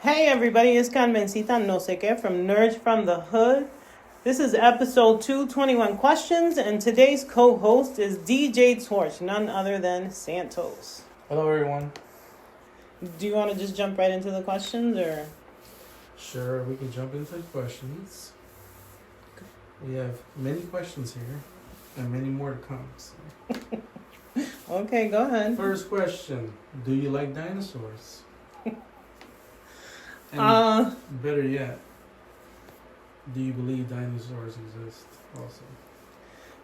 Hey everybody, it's Carmencita No Sé Qué from Nerds from the Hood. This is episode 221 questions, and today's co-host is DJ Torch, none other than Santos. Hello, everyone. Do you want to just jump right into the questions, or? Sure, we can jump into the questions. We have many questions here, and many more to come. So. Okay, go ahead. First question: do you like dinosaurs? And better yet, do you believe dinosaurs exist? Also.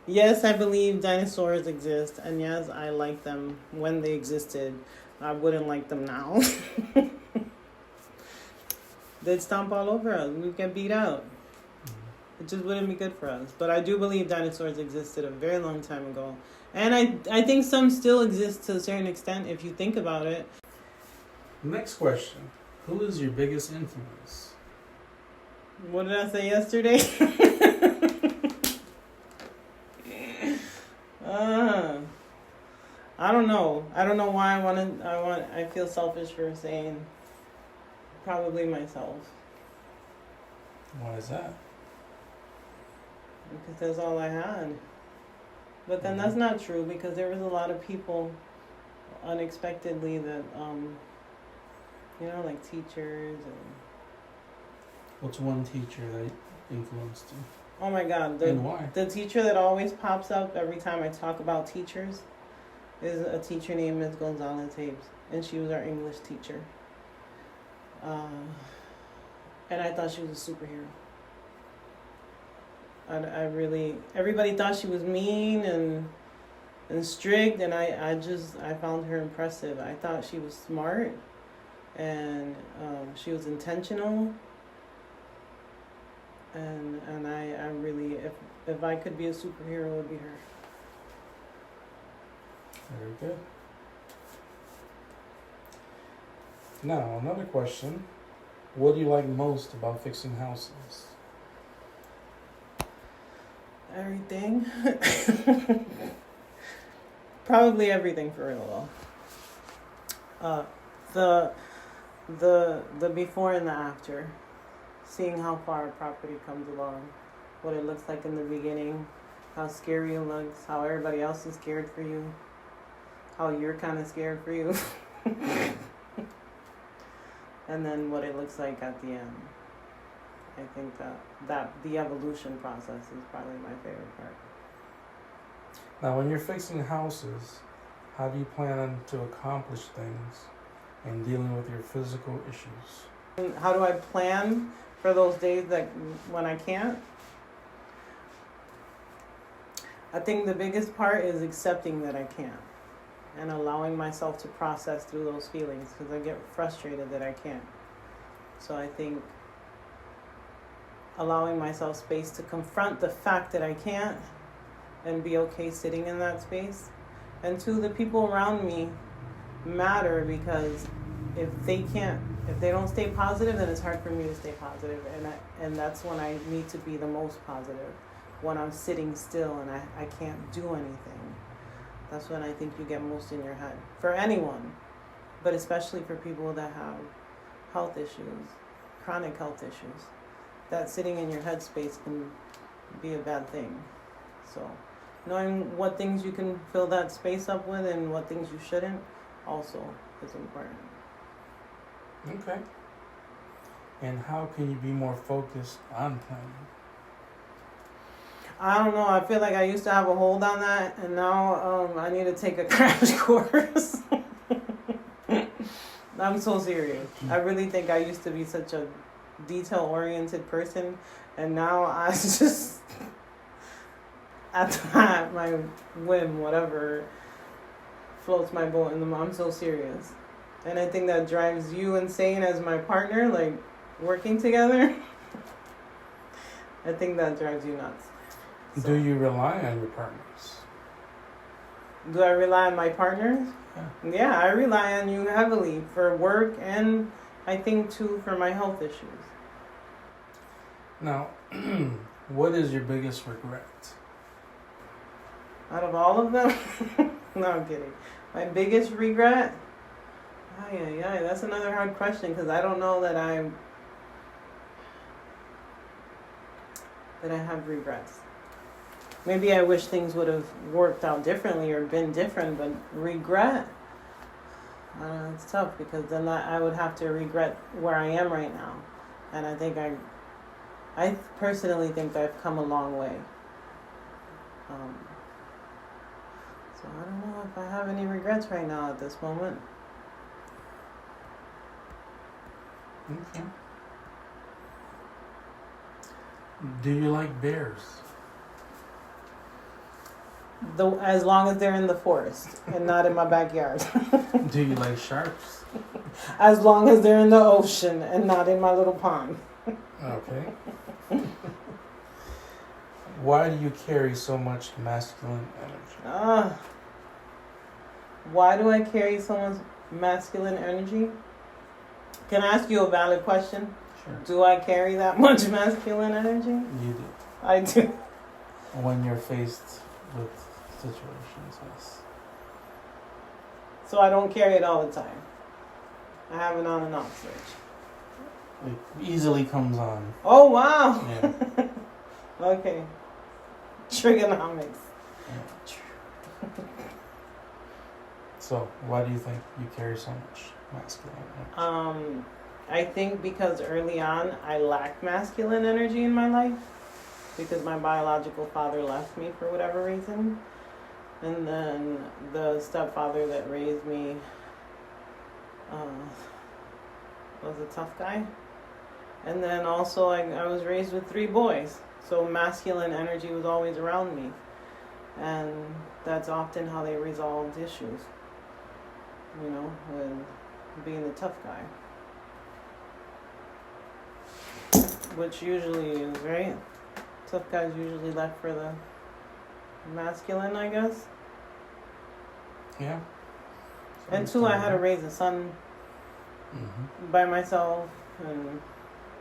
Yes, I believe dinosaurs exist, and yes, I like them when they existed. I wouldn't like them now. They'd stomp all over us. We'd get beat out. It just wouldn't be good for us. But I do believe dinosaurs existed a very long time ago. And I think some still exist to a certain extent if you think about it. Next question. Who is your biggest influence? What did I say yesterday? I don't know. I don't know why I feel selfish for saying probably myself. Why is that? Because that's all I had. But then that's not true, because there was a lot of people unexpectedly that, like teachers and... What's one teacher that influenced you? Oh my God. And why? The teacher that always pops up every time I talk about teachers is a teacher named Ms. Gonzalez Tabes. And she was our English teacher. And I thought she was a superhero. I really, everybody thought she was mean and strict, and I found her impressive. I thought she was smart, and she was intentional, and I really, if I could be a superhero, it would be her. Very good. Now, another question. What do you like most about fixing houses? Everything. Probably everything, for real though. The before and the after. Seeing how far a property comes along. What it looks like in the beginning. How scary it looks. How everybody else is scared for you. How you're kind of scared for you. And then what it looks like at the end. I think that the evolution process is probably my favorite part. Now, when you're fixing houses, how do you plan to accomplish things and dealing with your physical issues? How do I plan for those days that when I can't? I think the biggest part is accepting that I can't and allowing myself to process through those feelings, because I get frustrated that I can't. So I think allowing myself space to confront the fact that I can't and be okay sitting in that space. And two, the people around me matter, because if they don't stay positive, then it's hard for me to stay positive. And that's when I need to be the most positive, when I'm sitting still and I can't do anything. That's when I think you get most in your head. For anyone, but especially for people that have health issues, chronic health issues. That sitting in your headspace can be a bad thing. So knowing what things you can fill that space up with and what things you shouldn't also is important. Okay. And how can you be more focused on planning? I don't know. I feel like I used to have a hold on that, and now I need to take a crash course. I'm so serious. I really think I used to be such a detail-oriented person, and now I just, at my whim, whatever floats my boat in the. I'm so serious, and I think that drives you insane as my partner. Like working together, I think that drives you nuts. So. Do you rely on your partners? Do I rely on my partners? Yeah, I rely on you heavily for work, and I think too for my health issues. Now, what is your biggest regret? Out of all of them? No, I'm kidding. My biggest regret? That's another hard question because I don't know that I have regrets. Maybe I wish things would have worked out differently or been different, but regret, it's tough because then I would have to regret where I am right now. And I think I personally think I've come a long way. So I don't know if I have any regrets right now at this moment. Okay. Do you like bears? As long as they're in the forest and not in my backyard. Do you like sharks? As long as they're in the ocean and not in my little pond. Okay. Why do you carry so much masculine energy? Why do I carry so much masculine energy? Can I ask you a valid question? Sure. Do I carry that much masculine energy? You do. I do. When you're faced with situations, yes. So I don't carry it all the time. I have an on and off switch. It easily comes on. Oh, wow. Yeah. Okay. Trigonomics. Yeah. So, why do you think you carry so much masculine energy? I think because early on I lacked masculine energy in my life because my biological father left me for whatever reason. And then the stepfather that raised me was a tough guy. And then also I was raised with 3 boys. So masculine energy was always around me. And that's often how they resolved issues. You know, with being the tough guy. Which usually is, right? Tough guys usually left for the masculine, I guess. Yeah. And 2, I had to raise a son by myself. And,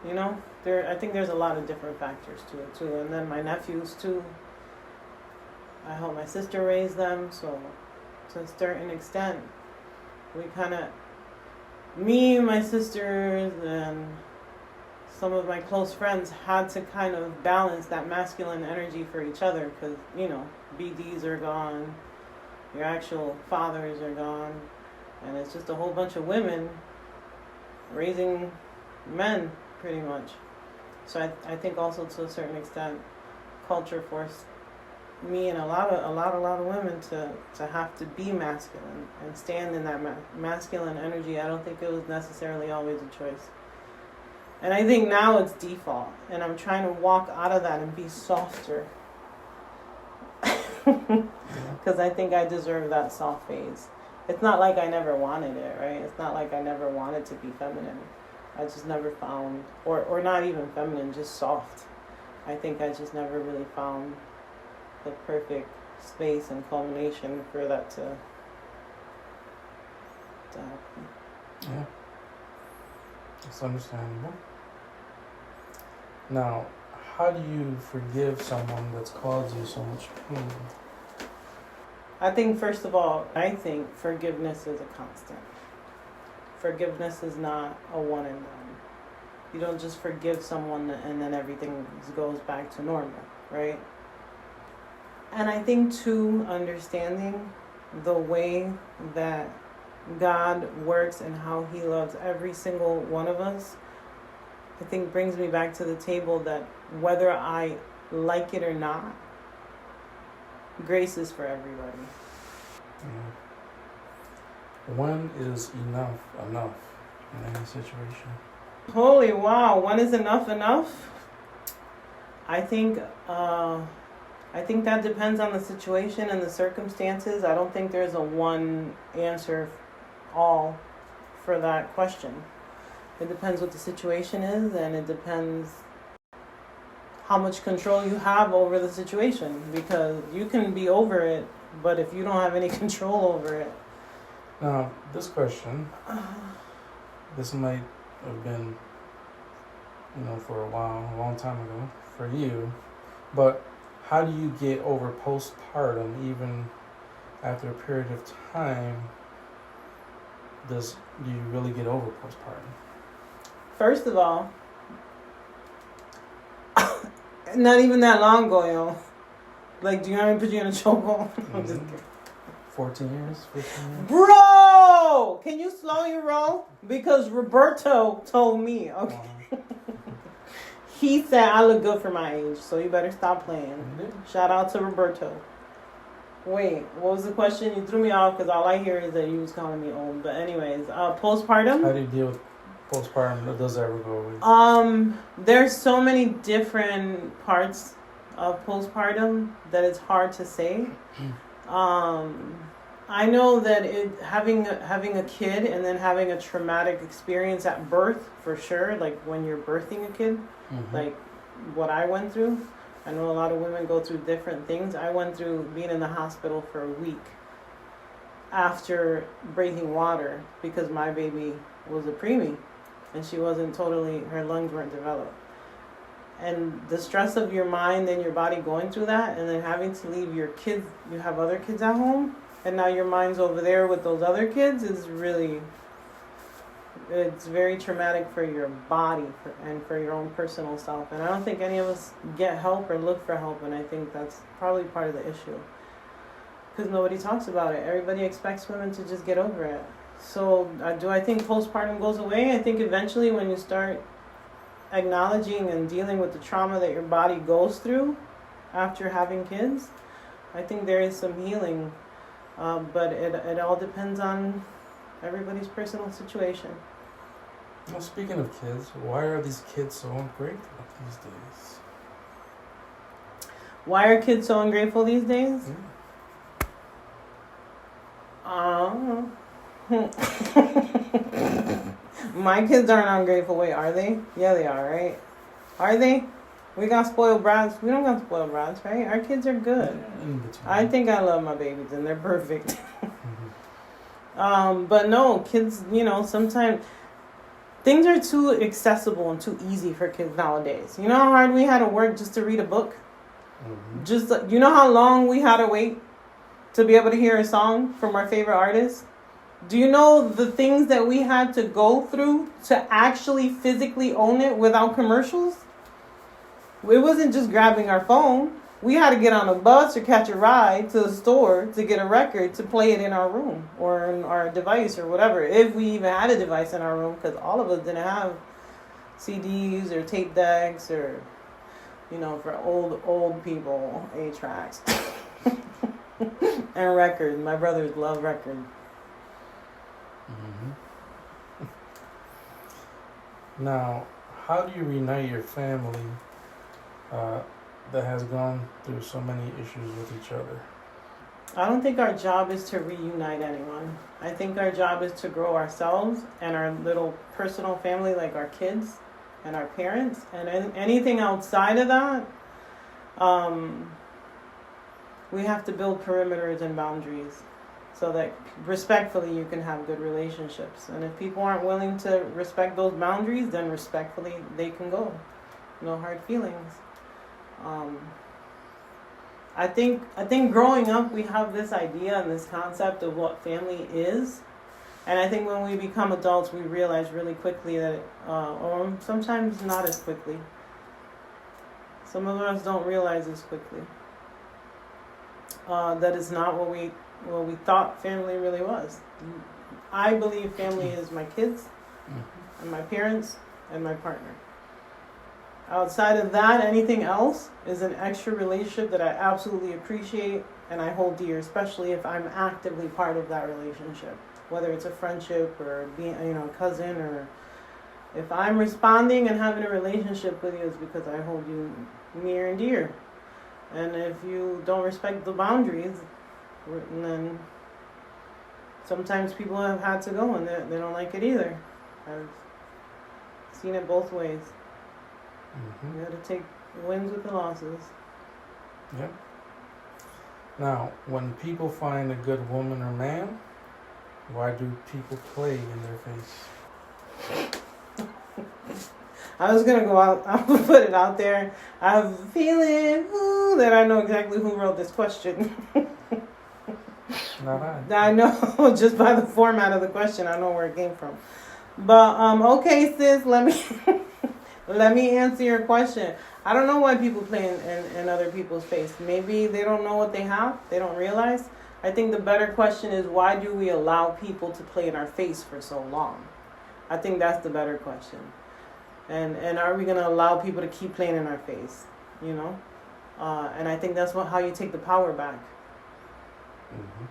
you know, I think there's a lot of different factors to it, too. And then my nephews, too. I helped my sister raise them. So, to a certain extent, we kind of, me, my sisters, and some of my close friends had to kind of balance that masculine energy for each other because, you know, BDs are gone, your actual fathers are gone, and it's just a whole bunch of women raising men, pretty much. So I think also to a certain extent, culture forced me and a lot of women to have to be masculine and stand in that masculine energy. I don't think it was necessarily always a choice. And I think now it's default, and I'm trying to walk out of that and be softer. Because I think I deserve that soft phase. It's not like I never wanted it, right? It's not like I never wanted to be feminine. I just never found, or not even feminine, just soft. I think I just never really found the perfect space and culmination for that to happen. Yeah. It's understandable. Now, how do you forgive someone that's caused you so much pain? I think, first of all, forgiveness is a constant. Forgiveness is not a one and done. You don't just forgive someone and then everything goes back to normal, right? And I think, too, understanding the way that God works and how He loves every single one of us, I think brings me back to the table that whether I like it or not, grace is for everybody. Yeah. When is enough in any situation? Holy wow, when is enough? I think that depends on the situation and the circumstances. I don't think there's a one answer all for that question. It depends what the situation is, and it depends how much control you have over the situation, because you can be over it, but if you don't have any control over it. Now, this question, this might have been, for a while, a long time ago, for you, but how do you get over postpartum even after a period of time do you really get over postpartum? First of all, not even that long ago, yo. Like, do you want me to put you in a chokehold? I'm just kidding. 14 years? 15 years? Bro! Can you slow your roll? Because Roberto told me, okay? He said I look good for my age, so you better stop playing. Shout out to Roberto. Wait, what was the question? You threw me off because all I hear is that you was calling me old. But anyways, postpartum. How do you deal with postpartum? Does that ever go away? There's so many different parts of postpartum that it's hard to say. I know that having a kid and then having a traumatic experience at birth, for sure, like when you're birthing a kid, like what I went through. I know a lot of women go through different things. I went through being in the hospital for a week after breaking water because my baby was a preemie and she wasn't her lungs weren't developed. And the stress of your mind and your body going through that, and then having to leave your kids, you have other kids at home, and now your mind's over there with those other kids it's very traumatic for your body and for your own personal self. And I don't think any of us get help or look for help, and I think that's probably part of the issue. Because nobody talks about it. Everybody expects women to just get over it. So do I think postpartum goes away? I think eventually when you start acknowledging and dealing with the trauma that your body goes through after having kids, I think there is some healing. But it all depends on everybody's personal situation. Well, speaking of kids, why are these kids so ungrateful these days? Why are kids so ungrateful these days? My kids aren't ungrateful. Wait, are they? Yeah, they are, right? Are they? We got spoiled brats. We don't got spoiled brats, right? Our kids are good. I think I love my babies and they're perfect. But no, kids, sometimes things are too accessible and too easy for kids nowadays. You know how hard we had to work just to read a book? Just, you know how long we had to wait to be able to hear a song from our favorite artist? Do you know the things that we had to go through to actually physically own it without commercials? It wasn't just grabbing our phone. We had to get on a bus or catch a ride to the store to get a record to play it in our room or in our device or whatever. If we even had a device in our room, because all of us didn't have CDs or tape decks or, for old people, 8-tracks and records. My brothers love records. Now, how do you reunite your family that has gone through so many issues with each other? I don't think our job is to reunite anyone. I think our job is to grow ourselves and our little personal family, like our kids and our parents. And anything outside of that, we have to build perimeters and boundaries so that respectfully you can have good relationships. And if people aren't willing to respect those boundaries, then respectfully they can go. No hard feelings. I think growing up we have this idea and this concept of what family is, and I think when we become adults we realize really quickly that, or sometimes not as quickly. Some of us don't realize this quickly. That is not what we thought family really was. I believe family is my kids and my parents and my partner. Outside of that, anything else is an extra relationship that I absolutely appreciate and I hold dear, especially if I'm actively part of that relationship. Whether it's a friendship or being, a cousin, or if I'm responding and having a relationship with you, it's because I hold you near and dear. And if you don't respect the boundaries, then sometimes people have had to go and they don't like it either. I've seen it both ways. You got to take wins with the losses. Yep. Now, when people find a good woman or man, why do people play in their face? I was going to go out, I'm going to put it out there. I have a feeling that I know exactly who wrote this question. Not I. I know, just by the format of the question, I know where it came from. But okay, sis, let me let me answer your question. I don't know why people play in other people's face. Maybe they don't know what they have. They don't realize. I think the better question is, why do we allow people to play in our face for so long? I think that's the better question. And are we going to allow people to keep playing in our face? You know? And I think that's how you take the power back. Mm-hmm.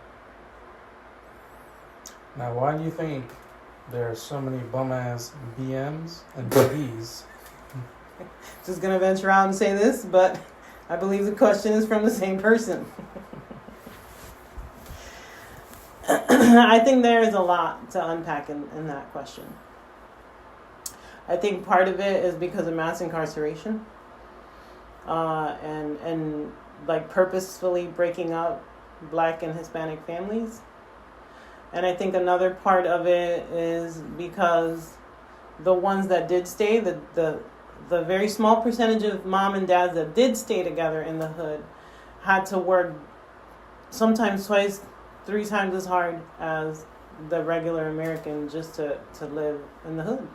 Now, why do you think there are so many bum-ass BMs and BBs? Just going to venture out and say this, but I believe the question is from the same person. I think there is a lot to unpack in that question. I think part of it is because of mass incarceration, and like purposefully breaking up Black and Hispanic families. And I think another part of it is because the ones that did stay, the very small percentage of mom and dads that did stay together in the hood had to work sometimes twice, 3 times as hard as the regular American just to live in the hood,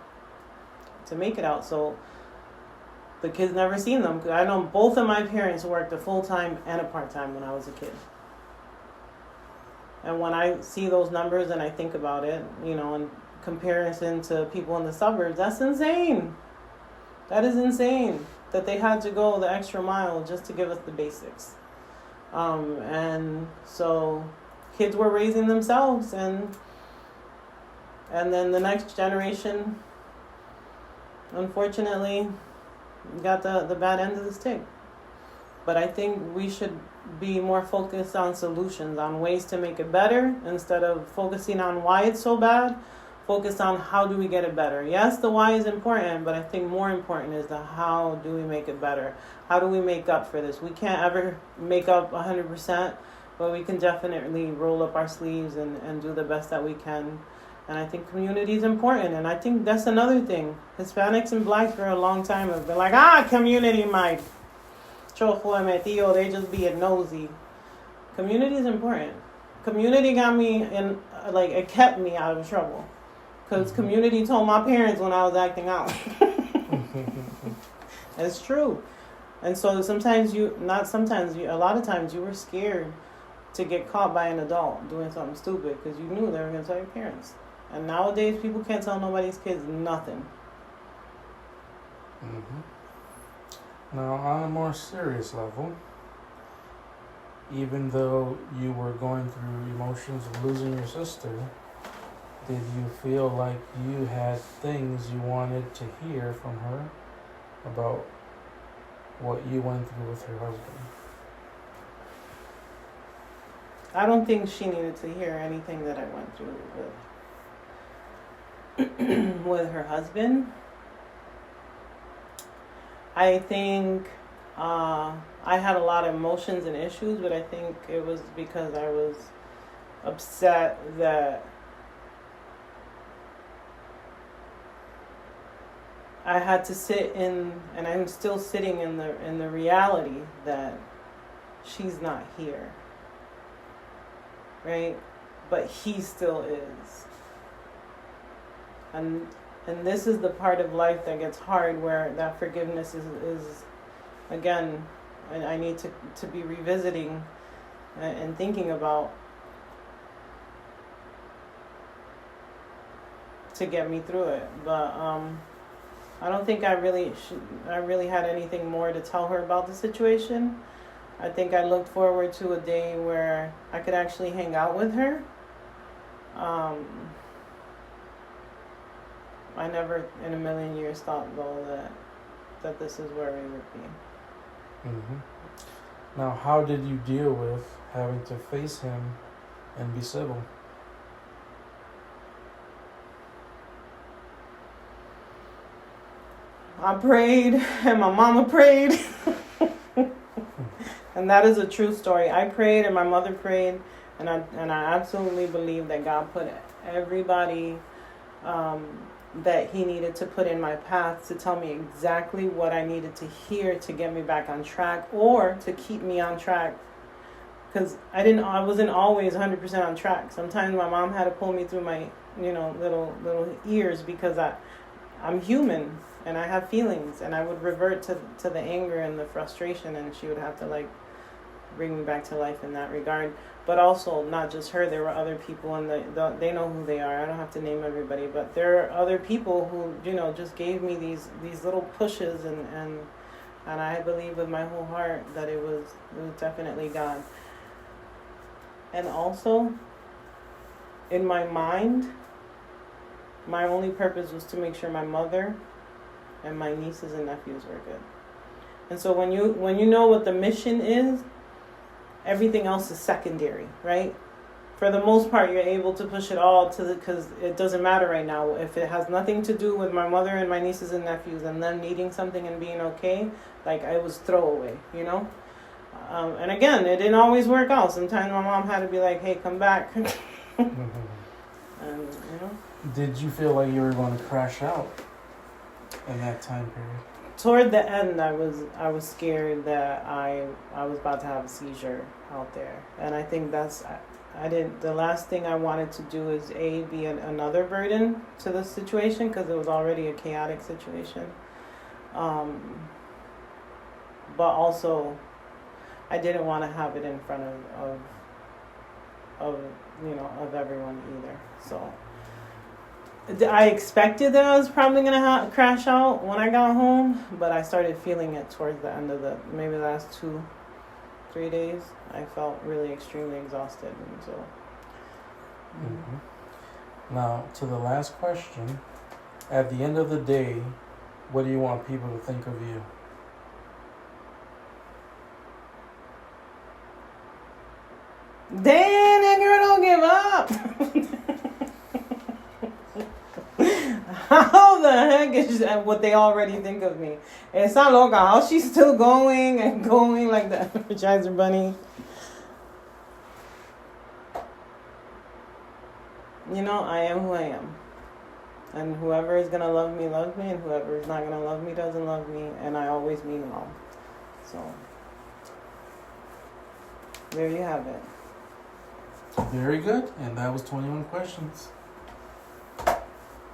to make it out. So the kids never seen them. I know both of my parents worked a full-time and a part-time when I was a kid. And when I see those numbers and I think about it, you know, in comparison to people in the suburbs, that's insane. That is insane that they had to go the extra mile just to give us the basics. And so kids were raising themselves, and then the next generation, unfortunately, got the bad end of the stick. But I think we should be more focused on solutions, on ways to make it better, instead of focusing on why it's so bad. Focus on how do we get it better. Yes, the why is important, but I think more important is the how do we make it better. How do we make up for this? We can't ever make up 100%, but we can definitely roll up our sleeves and do the best that we can. And I think community is important. And I think that's another thing. Hispanics and Blacks for a long time have been like, community, my chojo me tío, they just being nosy. Community is important. Community got me in, like, it kept me out of trouble. Because community told my parents when I was acting out. It's true. And so a lot of times you were scared to get caught by an adult doing something stupid because you knew they were going to tell your parents. And nowadays, people can't tell nobody's kids nothing. Mm-hmm. Now, on a more serious level, even though you were going through emotions of losing your sister, did you feel like you had things you wanted to hear from her about what you went through with her husband? I don't think she needed to hear anything that I went through with her husband. I think I had a lot of emotions and issues, but I think it was because I was upset that I had to sit in, and I'm still sitting in the reality that she's not here, right? But he still is. And this is the part of life that gets hard, where that forgiveness is again, I need to be revisiting and thinking about to get me through it. But I don't think I really had anything more to tell her about the situation. I think I looked forward to a day where I could actually hang out with her. I never in a million years thought, though, that this is where we would be. Mm-hmm. Now, how did you deal with having to face him and be civil? I prayed, and my mama prayed. And that is a true story. I prayed, and my mother prayed, and I absolutely believe that God put everybody that he needed to put in my path to tell me exactly what I needed to hear to get me back on track, or to keep me on track because I wasn't always 100% on track. Sometimes my mom had to pull me through my, little ears, because I'm human and I have feelings, and I would revert to the anger and the frustration, and she would have to like bring me back to life in that regard. But also, not just her, there were other people, and they know who they are. I don't have to name everybody, but there are other people who, just gave me these little pushes, and I believe with my whole heart that it was definitely God. And also, in my mind, my only purpose was to make sure my mother and my nieces and nephews were good. And so when you know what the mission is, everything else is secondary, right? For the most part, you're able to push it all because it doesn't matter right now. If it has nothing to do with my mother and my nieces and nephews and them needing something and being okay, like, I was throwaway, And again, it didn't always work out. Sometimes my mom had to be like, hey, come back. And, Did you feel like you were going to crash out in that time period? Toward the end, I was scared that I was about to have a seizure out there, and I think the last thing I wanted to do is be another burden to the situation, because it was already a chaotic situation, but also I didn't want to have it in front of everyone either. So I expected that I was probably going to crash out when I got home, but I started feeling it towards the end of maybe the last 2-3 days. I felt really extremely exhausted. And so. Mm-hmm. Now, to the last question, at the end of the day, what do you want people to think of you? Damn, that girl don't give up. How the heck is what they already think of me? It's not loca. How she's still going and going like the Energizer Bunny. I am who I am. And whoever is going to love me, loves me. And whoever is not going to love me, doesn't love me. And I always mean well. So, there you have it. Very good. And that was 21 questions.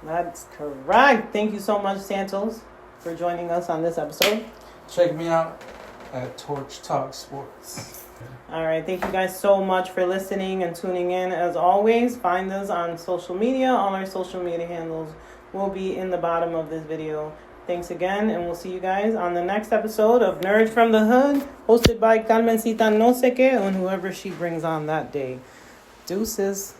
That's correct. Thank you so much, Santos, for joining us on this episode. Check me out at Torch Talk Sports. All right. Thank you guys so much for listening and tuning in. As always, find us on social media. All our social media handles will be in the bottom of this video. Thanks again, and we'll see you guys on the next episode of Nerd from the Hood, hosted by Carmencita No Sé Qué, and whoever she brings on that day. Deuces.